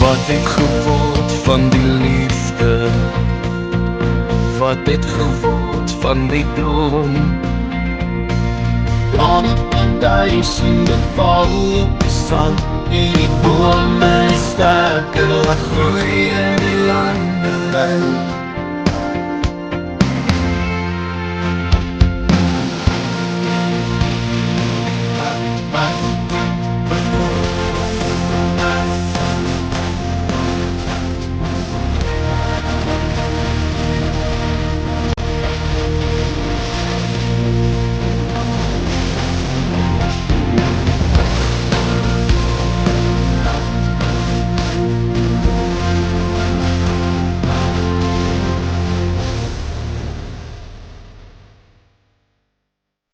Wat het geword van die liefde? Wat het geword van die bloem? Aan duisende val op die sand, en die bome is sterker, wat groei in die landerij. Maar